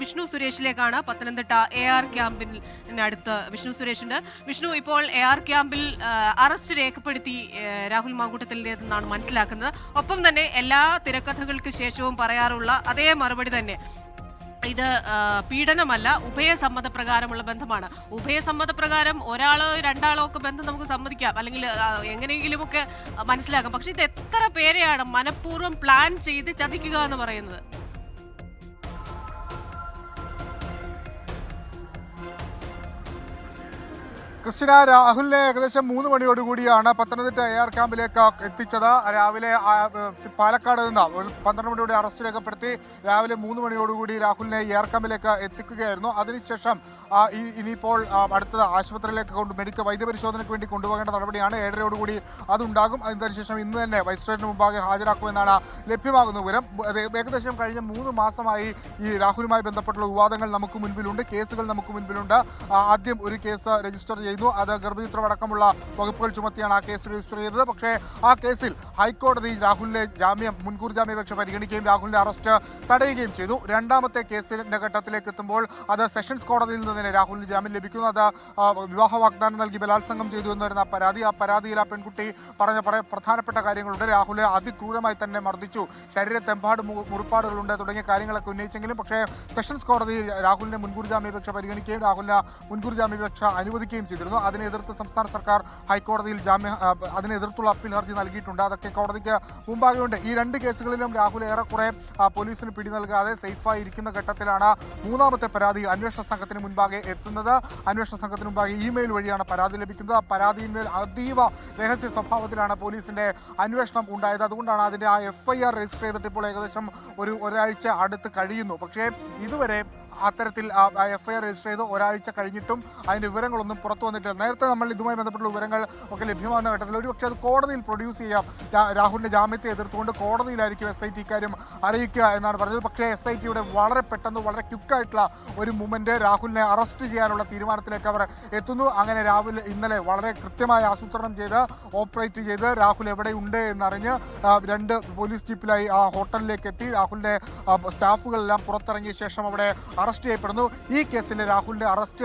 Vishnu സുരേഷിലേക്കാണ്. Pathanamthitta AR ക്യാമ്പിനടുത്ത് Vishnu സുരേഷിന്റെ. വിഷ്ണു, ഇപ്പോൾ AR ക്യാമ്പിൽ അറസ്റ്റ് രേഖപ്പെടുത്തി രാഹുൽ മാങ്കൂട്ടത്തിലെന്നാണ് മനസ്സിലാക്കുന്നത്. ഒപ്പം തന്നെ എല്ലാ തിരക്കഥകൾക്ക് ശേഷവും പറയാറുള്ള അതേ മറുപടി തന്നെ, ഇത് പീഡനമല്ല, ഉഭയസമ്മതപ്രകാരമുള്ള ബന്ധമാണ്. ഉഭയസമ്മതപ്രകാരം ഒരാളോ രണ്ടാളോ ഒക്കെ ബന്ധം നമുക്ക് സമ്മതിക്കാം, അല്ലെങ്കിൽ എങ്ങനെയെങ്കിലുമൊക്കെ മനസ്സിലാക്കാം. പക്ഷെ ഇത് എത്ര പേരെയാണ് മനഃപൂർവ്വം പ്ലാൻ ചെയ്ത് ചതിക്കുക എന്ന് പറയുന്നത്? ക്രിസ്റ്റിന, രാഹുലിനെ ഏകദേശം 3 മണിയോടുകൂടിയാണ് പത്തനംതിട്ട AR ക്യാമ്പിലേക്ക് എത്തിച്ചത്. രാവിലെ പാലക്കാട് നിന്ന് 12 മണിയോടെ അറസ്റ്റ് രേഖപ്പെടുത്തി രാവിലെ 3 മണിയോടുകൂടി രാഹുലിനെ AR ക്യാമ്പിലേക്ക് എത്തിക്കുകയായിരുന്നു. അതിനുശേഷം ഇനിയിപ്പോൾ അടുത്തത് ആശുപത്രിയിലേക്ക് മെഡിക്കൽ വൈദ്യപരിശോധനയ്ക്ക് വേണ്ടി കൊണ്ടുപോകേണ്ട നടപടിയാണ്. 7:30 അതുണ്ടാകും. അതിനുശേഷം ഇന്ന് തന്നെ മജിസ്ട്രേറ്റിന് മുമ്പാകെ ഹാജരാക്കുമെന്നാണ് ലഭ്യമാകുന്ന വിവരം. ഏകദേശം കഴിഞ്ഞ 3 മാസമായി ഈ രാഹുലുമായി ബന്ധപ്പെട്ടുള്ള വിവാദങ്ങൾ നമുക്ക് മുൻപിലുണ്ട്, കേസുകൾ നമുക്ക് മുൻപിലുണ്ട്. ആദ്യം ഒരു കേസ് രജിസ്റ്റർ ചെയ്തു. അത് ഗർഭചിത്രമടക്കമുള്ള വകുപ്പുകൾ ചുമത്തിയാണ് ആ കേസ് രജിസ്റ്റർ ചെയ്തത്. പക്ഷേ ആ കേസിൽ ഹൈക്കോടതി രാഹുലിന്റെ മുൻകൂർ ജാമ്യാപേക്ഷ പരിഗണിക്കുകയും രാഹുലിന്റെ അറസ്റ്റ് തടയുകയും ചെയ്തു. രണ്ടാമത്തെ കേസിന്റെ ഘട്ടത്തിലേക്ക് എത്തുമ്പോൾ അത് സെഷൻസ് കോടതിയിൽ നിന്ന് തന്നെ രാഹുലിന് ജാമ്യം ലഭിക്കുന്നു. അത് വിവാഹ വാഗ്ദാനം നൽകി ബലാത്സംഗം ചെയ്തു എന്ന് വരുന്ന പരാതി. ആ പരാതിയിൽ ആ പെൺകുട്ടി പറഞ്ഞ പ്രധാനപ്പെട്ട കാര്യങ്ങളുണ്ട്. രാഹുലെ അതിക്രൂരമായി തന്നെ മർദ്ദിച്ചു, ശരീരത്തെമ്പാട് മുറിപ്പാടുകളുണ്ട് തുടങ്ങിയ കാര്യങ്ങളൊക്കെ ഉന്നയിച്ചെങ്കിലും പക്ഷേ സെഷൻസ് കോടതി രാഹുലിന്റെ മുൻകൂർ ജാമ്യാപേക്ഷ പരിഗണിക്കുകയും രാഹുലിന് മുൻകൂർ ജാമ്യാപേക്ഷ അനുവദിക്കുകയും ചെയ്തിരുന്നു. അതിനെ എതിർത്ത് സംസ്ഥാന സർക്കാർ ഹൈക്കോടതിയിൽ അതിനെ എതിർത്തുള്ള അപ്പീൽ ഹർജി നൽകിയിട്ടുണ്ട്. അതൊക്കെ കോടതിക്ക് മുമ്പാകെയുണ്ട്. ഈ 2 കേസുകളിലും രാഹുൽ ഏറെക്കുറെ പോലീസിന് പിടി നൽകാതെ സേഫായി ഇരിക്കുന്ന ഘട്ടത്തിലാണ് മൂന്നാമത്തെ പരാതി അന്വേഷണ സംഘത്തിന് മുൻപാകെ എത്തുന്നത്. അന്വേഷണ സംഘത്തിന് മുമ്പാകെ ഇമെയിൽ വഴിയാണ് പരാതി ലഭിക്കുന്നത്. ആ പരാതിയിന്മേൽ അതീവ രഹസ്യ സ്വഭാവത്തിലാണ് പോലീസിന്റെ അന്വേഷണം ഉണ്ടായത്. അതുകൊണ്ടാണ് അതിന്റെ ആ FIR രജിസ്റ്റർ ചെയ്തിട്ട് ഇപ്പോൾ ഏകദേശം ഒരാഴ്ച അടുത്ത് കഴിയുന്നു. പക്ഷേ ഇതുവരെ അത്തരത്തിൽ FIR രജിസ്റ്റർ ചെയ്ത് ഒരാഴ്ച കഴിഞ്ഞിട്ടും അതിന്റെ വിവരങ്ങളൊന്നും പുറത്തു വന്നിട്ടില്ല. നേരത്തെ നമ്മൾ ഇതുമായി ബന്ധപ്പെട്ട വിവരങ്ങൾ ഒക്കെ ലഭ്യമാകുന്ന ഘട്ടത്തിൽ ഒരുപക്ഷെ അത് കോടതിയിൽ പ്രൊഡ്യൂസ് ചെയ്യാം. രാഹുലിന്റെ ജാമ്യത്തെ എതിർത്തുകൊണ്ട് കോടതിയിലായിരിക്കും SIT ഇക്കാര്യം അറിയിക്കുക എന്നാണ് പറഞ്ഞത്. പക്ഷേ SITയുടെ വളരെ പെട്ടെന്ന് വളരെ ക്വിക്കായിട്ടുള്ള ഒരു മൂവ്മെന്റ് രാഹുലിനെ അറസ്റ്റ് ചെയ്യാനുള്ള തീരുമാനത്തിലേക്ക് അവർ എത്തുന്നു. അങ്ങനെ ഇന്നലെ വളരെ കൃത്യമായി ആസൂത്രണം ചെയ്ത് ഓപ്പറേറ്റ് ചെയ്ത് രാഹുൽ എവിടെയുണ്ട് എന്നറിഞ്ഞ് 2 പോലീസ് ജീപ്പിലായി ആ ഹോട്ടലിലേക്ക് എത്തി രാഹുലിന്റെ സ്റ്റാഫുകളെല്ലാം പുറത്തിറങ്ങിയ ശേഷം അവിടെ അറസ്റ്റ് ചെയ്യപ്പെടുന്നു. ഈ കേസിൽ രാഹുലിന്റെ അറസ്റ്റ്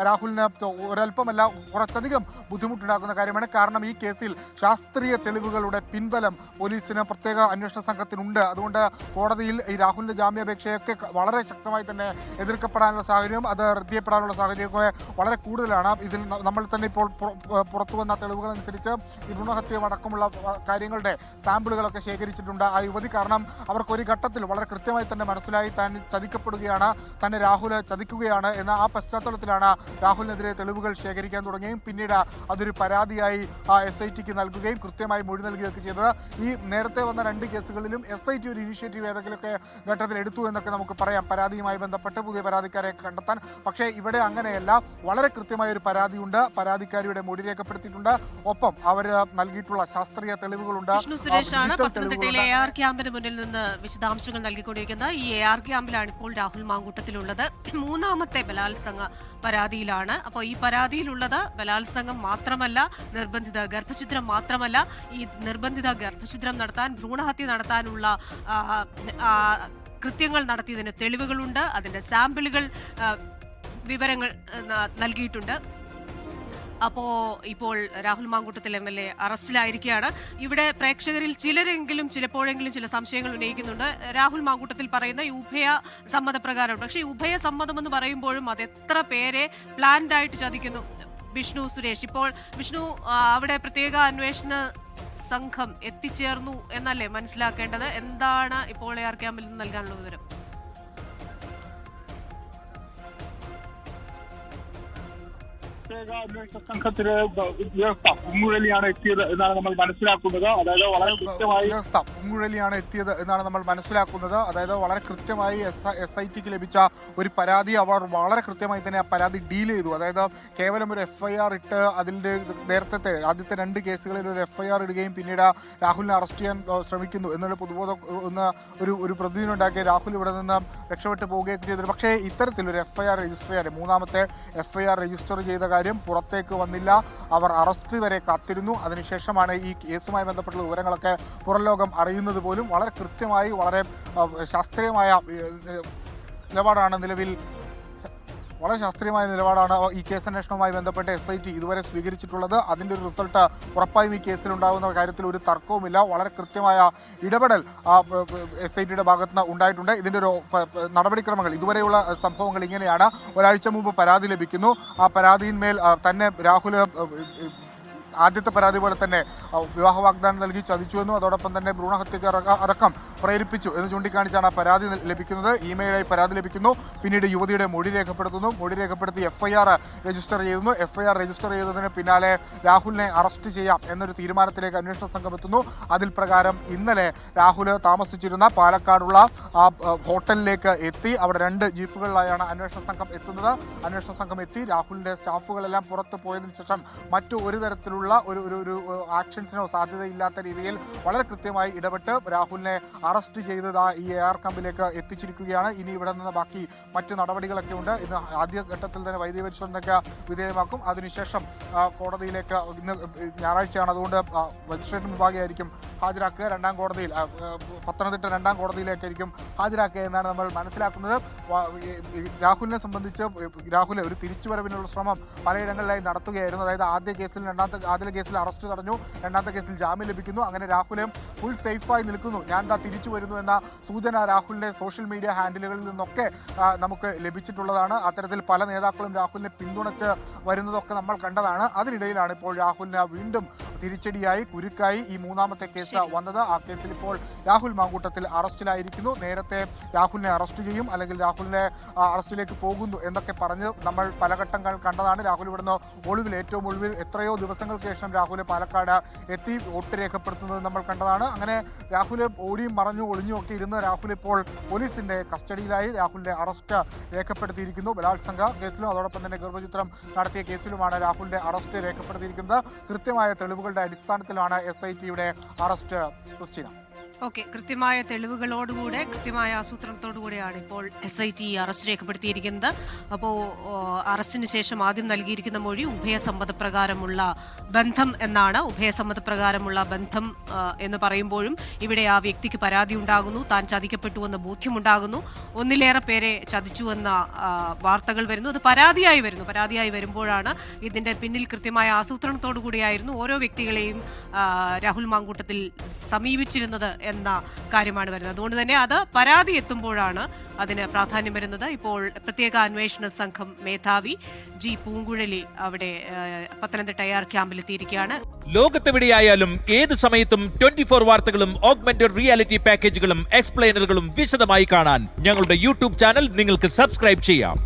രാഹുലിന് ഒരല്പമല്ല കുറച്ചധികം ബുദ്ധിമുട്ടുണ്ടാക്കുന്ന കാര്യമാണ്. കാരണം ഈ കേസിൽ ശാസ്ത്രീയ തെളിവുകളുടെ പിൻബലം പോലീസിന് പ്രത്യേക അന്വേഷണ സംഘത്തിനുണ്ട്. അതുകൊണ്ട് കോടതിയിൽ ഈ രാഹുലിന്റെ ജാമ്യാപേക്ഷയൊക്കെ വളരെ ശക്തമായി തന്നെ എതിർക്കപ്പെടാനുള്ള സാഹചര്യം, അത് റദ്ദ് ചെയ്യപ്പെടാനുള്ള സാഹചര്യമൊക്കെ വളരെ കൂടുതലാണ്. ഇതിൽ നമ്മൾ തന്നെ ഇപ്പോൾ പുറത്തു വന്ന തെളിവുകൾ അനുസരിച്ച് ഈ ഭ്രൂണഹത്യ അടക്കമുള്ള കാര്യങ്ങളുടെ സാമ്പിളുകളൊക്കെ ശേഖരിച്ചിട്ടുണ്ട് ആ യുവതി. കാരണം അവർക്ക് ഒരു ഘട്ടത്തിൽ വളരെ കൃത്യമായി തന്നെ മനസ്സിലായി താൻ ചതിക്കപ്പെടുകയാണ്, തന്നെ രാഹുൽ ചതിക്കുകയാണ് എന്ന ആ പശ്ചാത്തലത്തിലാണ് രാഹുലിനെതിരെ തെളിവുകൾ ശേഖരിക്കാൻ തുടങ്ങുകയും പിന്നീട് അതൊരു പരാതിയായി SITക്ക് നൽകുകയും കൃത്യമായി മൊഴി നൽകുകയൊക്കെ ചെയ്തത്. ഈ നേരത്തെ വന്ന 2 കേസുകളിലും SIT ഒരു ഇനിഷ്യേറ്റീവ് ഏതെങ്കിലുമൊക്കെ ഘട്ടത്തിൽ എടുത്തു എന്നൊക്കെ നമുക്ക് പറയാം, പരാതിയുമായി ബന്ധപ്പെട്ട് പുതിയ പരാതിക്കാരെ കണ്ടെത്താൻ. പക്ഷേ ഇവിടെ അങ്ങനെയല്ല, വളരെ കൃത്യമായ ഒരു പരാതിയുണ്ട്, പരാതിക്കാരിയുടെ മൊഴി രേഖപ്പെടുത്തിയിട്ടുണ്ട്, ഒപ്പം അവർ നൽകിയിട്ടുള്ള ശാസ്ത്രീയ തെളിവുകളുണ്ട്. വിഷ്ണു സുരേഷാണ് പത്തനംതിട്ടയിലെ AR ക്യാമ്പിന് മുന്നിൽ നിന്ന് വിശദാംശങ്ങൾ നൽകിക്കൊണ്ടിരിക്കുന്നത്. ഈ AR ക്യാമ്പിലാണ് ഇപ്പോൾ രാഹുൽ മാങ്കൂട്ടത്തിലുള്ളത്. 3ാമത്തെ ബലാത്സംഗ പരാതിയിലാണ്. അപ്പോൾ ഈ പരാതിയിലുള്ളത് ബലാത്സംഗം മാത്രമല്ല, നിർബന്ധിത ഗർഭഛിദ്രം മാത്രമല്ല, ഈ നിർബന്ധിത ഗർഭഛിദ്രം നടത്താൻ, ഭ്രൂണഹത്യ നടത്താനുള്ള കൃത്യങ്ങൾ നടത്തിയതിന് തെളിവുകളുണ്ട്. അതിന്റെ സാമ്പിളുകൾ വിവരങ്ങൾ നൽകിയിട്ടുണ്ട്. ഇപ്പോൾ രാഹുൽ മാങ്കൂട്ടത്തിൽ MLA അറസ്റ്റിലായിരിക്കുകയാണ്. ഇവിടെ പ്രേക്ഷകരിൽ ചിലപ്പോഴെങ്കിലും ചില സംശയങ്ങൾ ഉന്നയിക്കുന്നുണ്ട്. രാഹുൽ മാങ്കൂട്ടത്തിൽ പറയുന്ന ഈ ഉഭയ സമ്മതപ്രകാരമുണ്ട്. പക്ഷേ ഈ ഉഭയ സമ്മതം എന്ന് പറയുമ്പോഴും അത് എത്ര പേരെ പ്ലാൻഡ് ആയിട്ട് ചതിക്കുന്നു? വിഷ്ണു സുരേഷ്, ഇപ്പോൾ വിഷ്ണു, അവിടെ പ്രത്യേക അന്വേഷണ സംഘം എത്തിച്ചേർന്നു എന്നല്ലേ മനസ്സിലാക്കേണ്ടത്? എന്താണ് ഇപ്പോൾ AR ക്യാമ്പിൽ നിന്ന് നൽകാനുള്ള വിവരം? പ്രത്യേക അന്വേഷണ സംഘത്തിന് ഉമ്മുഴലിയാണ് എത്തിയത് എന്നാണ് നമ്മൾ മനസ്സിലാക്കുന്നത്. അതായത് വളരെ കൃത്യമായി അതായത് വളരെ കൃത്യമായി SITക്ക് ലഭിച്ച ഒരു പരാതി അവർ വളരെ കൃത്യമായി തന്നെ ആ പരാതി ഡീൽ ചെയ്തു. അതായത് കേവലം ഒരു FIR ഇട്ട് അതിൻ്റെ നേരത്തെ ആദ്യത്തെ 2 കേസുകളിൽ ഒരു FIR ഇടുകയും പിന്നീട് രാഹുലിനെ അറസ്റ്റ് ചെയ്യാൻ ശ്രമിക്കുന്നു എന്നുള്ള പൊതുബോധം ഒരു പ്രതിദിനം ഉണ്ടാക്കിയ രാഹുൽ ഇവിടെ നിന്ന് രക്ഷപ്പെട്ടു പോവുകയൊക്കെ ചെയ്തിരുന്നു. പക്ഷേ ഇത്തരത്തിലൊരു FIR രജിസ്റ്റർ ചെയ്യാൻ 3ാമത്തെ FIR രജിസ്റ്റർ ചെയ്ത കാര്യം പുറത്തേക്ക് വന്നില്ല. അവർ അറസ്റ്റ് വരെ കാത്തിരുന്നു. അതിനുശേഷമാണ് ഈ കേസുമായി ബന്ധപ്പെട്ടുള്ള വിവരങ്ങളൊക്കെ പുറം ലോകം അറിയുന്നത് പോലും. വളരെ കൃത്യമായി വളരെ ശാസ്ത്രീയമായ നിലപാടാണ് നിലവിൽ വളരെ ശാസ്ത്രീയമായ നിലപാടാണ് ഈ കേസ് അന്വേഷണവുമായി ബന്ധപ്പെട്ട് SIT ഇതുവരെ സ്വീകരിച്ചിട്ടുള്ളത്. അതിന്റെ ഒരു റിസൾട്ട് ഉറപ്പായും ഈ കേസിലുണ്ടാകുന്ന കാര്യത്തിൽ ഒരു തർക്കവുമില്ല. വളരെ കൃത്യമായ ഇടപെടൽ SITയുടെ ഭാഗത്ത് നിന്ന് ഉണ്ടായിട്ടുണ്ട്. ഇതിന്റെ ഒരു നടപടിക്രമങ്ങൾ ഇതുവരെയുള്ള സംഭവങ്ങൾ ഇങ്ങനെയാണ്. ഒരാഴ്ച മുമ്പ് പരാതി ലഭിക്കുന്നു. ആ പരാതിയിന്മേൽ തന്നെ രാഹുൽ ആദ്യത്തെ പരാതി പോലെ തന്നെ വിവാഹ വാഗ്ദാനം നൽകി ചതിച്ചുവെന്നും അതോടൊപ്പം തന്നെ ഭ്രൂണഹത്യക്ക് അടക്കം പ്രേരിപ്പിച്ചു എന്ന് ചൂണ്ടിക്കാണിച്ചാണ് ആ പരാതി ലഭിക്കുന്നത്. ഇമെയിലായി പരാതി ലഭിക്കുന്നു. പിന്നീട് യുവതിയുടെ മൊഴി രേഖപ്പെടുത്തുന്നു. മൊഴി രേഖപ്പെടുത്തി FIR രജിസ്റ്റർ ചെയ്യുന്നു. FIR രജിസ്റ്റർ ചെയ്തതിന് പിന്നാലെ രാഹുലിനെ അറസ്റ്റ് ചെയ്യാം എന്നൊരു തീരുമാനത്തിലേക്ക് അന്വേഷണ സംഘം എത്തുന്നു. അതിൽ പ്രകാരം ഇന്നലെ രാഹുൽ താമസിച്ചിരുന്ന പാലക്കാടുള്ള ആ ഹോട്ടലിലേക്ക് എത്തി. അവിടെ 2 ജീപ്പുകളിലായാണ് അന്വേഷണ സംഘം എത്തുന്നത്. അന്വേഷണ സംഘം എത്തി രാഹുലിന്റെ സ്റ്റാഫുകളെല്ലാം പുറത്ത് പോയതിനു ശേഷം മറ്റു ഒരു തരത്തിലുള്ള ഒരു ആക്ഷൻസിനോ സാധ്യതയില്ലാത്ത രീതിയിൽ വളരെ കൃത്യമായി ഇടപെട്ട് രാഹുലിനെ അറസ്റ്റ് ചെയ്ത് ഈ AR ക്യാമ്പിലേക്ക് എത്തിച്ചിരിക്കുകയാണ്. ഇനി ഇവിടെ നിന്ന് ബാക്കി മറ്റു നടപടികളൊക്കെ ഉണ്ട്. ഇന്ന് ആദ്യഘട്ടത്തിൽ തന്നെ വൈദ്യ പരിശോധനയ്ക്ക് വിധേയമാക്കും. അതിനുശേഷം കോടതിയിലേക്ക് ഇന്ന് ഞായറാഴ്ചയാണ്, അതുകൊണ്ട് മജിസ്ട്രേറ്റ് വിഭാഗമായിരിക്കും ഹാജരാക്കുക. 2ാം കോടതിയിൽ പത്തനംതിട്ട 2ാം കോടതിയിലേക്കായിരിക്കും ഹാജരാക്കുക എന്നാണ് നമ്മൾ മനസ്സിലാക്കുന്നത്. രാഹുലിനെ സംബന്ധിച്ച് രാഹുൽ ഒരു തിരിച്ചുവരവിനുള്ള ശ്രമം പലയിടങ്ങളിലായി നടത്തുകയായിരുന്നു. അതായത് ആദ്യ കേസിൽ അറസ്റ്റ് തടഞ്ഞു, 2ാമത്തെ കേസിൽ ജാമ്യം ലഭിക്കുന്നു. അങ്ങനെ രാഹുൽ ഫുൾ സേഫായി നിൽക്കുന്നു. ഞാൻ തിരിച്ചു വരുന്നു എന്ന സൂചന രാഹുലിന്റെ സോഷ്യൽ മീഡിയ ഹാൻഡിലുകളിൽ നിന്നൊക്കെ നമുക്ക് ലഭിച്ചിട്ടുള്ളതാണ്. അത്തരത്തിൽ പല നേതാക്കളും രാഹുലിനെ പിന്തുണച്ച് വരുന്നതൊക്കെ നമ്മൾ കണ്ടതാണ്. അതിനിടയിലാണ് ഇപ്പോൾ രാഹുലിന് വീണ്ടും തിരിച്ചടിയായി കുരുക്കായി ഈ 3ാമത്തെ കേസ് വന്നത്. ആ കേസിൽ ഇപ്പോൾ രാഹുൽ മാങ്കൂട്ടത്തിൽ അറസ്റ്റിലായിരിക്കുന്നു. നേരത്തെ രാഹുലിനെ അറസ്റ്റ് ചെയ്യും, അല്ലെങ്കിൽ രാഹുലിനെ അറസ്റ്റിലേക്ക് പോകുന്നു എന്നൊക്കെ പറഞ്ഞ് നമ്മൾ പല ഘട്ടങ്ങൾ കണ്ടതാണ്. രാഹുൽ ഇവിടുന്ന് ഏറ്റവും ഒടുവിൽ എത്രയോ ദിവസങ്ങൾക്ക് ശേഷം രാഹുൽ പാലക്കാട് എത്തി വോട്ട് രേഖപ്പെടുത്തുന്നത് നമ്മൾ കണ്ടതാണ്. അങ്ങനെ രാഹുൽ ഓടിയും മറഞ്ഞു ഒളിഞ്ഞും ഒക്കെ ഇരുന്ന് രാഹുൽ ഇപ്പോൾ പോലീസിന്റെ കസ്റ്റഡിയിലായി. രാഹുലിന്റെ അറസ്റ്റ് രേഖപ്പെടുത്തിയിരിക്കുന്നു. ബലാത്സംഗ കേസിലും അതോടൊപ്പം തന്നെ ഗർഭചിത്രം നടത്തിയ കേസിലുമാണ് രാഹുലിന്റെ അറസ്റ്റ് രേഖപ്പെടുത്തിയിരിക്കുന്നത്. കൃത്യമായ തെളിവുകളുടെ അടിസ്ഥാനത്തിലാണ് SITയുടെ അറസ്റ്റ്. ക്രിസ്റ്റീന, ഓക്കെ, കൃത്യമായ തെളിവുകളോടുകൂടെ കൃത്യമായ ആസൂത്രണത്തോടുകൂടെയാണ് ഇപ്പോൾ SIT അറസ്റ്റ് രേഖപ്പെടുത്തിയിരിക്കുന്നത്. അപ്പോൾ അറസ്റ്റിന് ശേഷം ആദ്യം നൽകിയിരിക്കുന്ന മൊഴി ഉഭയസമ്മതപ്രകാരമുള്ള ബന്ധം എന്നാണ്. ഉഭയസമ്മതപ്രകാരമുള്ള ബന്ധം എന്ന് പറയുമ്പോഴും ഇവിടെ ആ വ്യക്തിക്ക് പരാതി ഉണ്ടാകുന്നു, താൻ ചതിക്കപ്പെട്ടുവെന്ന ബോധ്യമുണ്ടാകുന്നു, ഒന്നിലേറെ പേരെ ചതിച്ചുവെന്ന വാർത്തകൾ വരുന്നു. അത് പരാതിയായി വരുമ്പോഴാണ് ഇതിന്റെ പിന്നിൽ കൃത്യമായ ആസൂത്രണത്തോടു കൂടിയായിരുന്നു ഓരോ വ്യക്തികളെയും രാഹുൽ മാങ്കൂട്ടത്തിൽ സമീപിച്ചിരുന്നത് എന്ന കാര്യമാണ് വരുന്നത്. അതുകൊണ്ട് തന്നെ അത് പരാതി എത്തുമ്പോഴാണ് അതിന് പ്രാധാന്യം വരുന്നത്. ഇപ്പോൾ പ്രത്യേക അന്വേഷണ സംഘം മേധാവി G. പൂങ്കുഴലി അവിടെ പത്തനംതിട്ട AR ക്യാമ്പിലെത്തിയിരിക്കുകയാണ്. ലോകത്തെവിടെയായാലും ഏത് സമയത്തും 24 വാർത്തകളും ഓഗ്മെന്റഡ് റിയാലിറ്റി പാക്കേജുകളും എക്സ്പ്ലെയിനറുകളും വിശദമായി കാണാൻ ഞങ്ങളുടെ YouTube ചാനൽ നിങ്ങൾക്ക് സബ്സ്ക്രൈബ് ചെയ്യാം.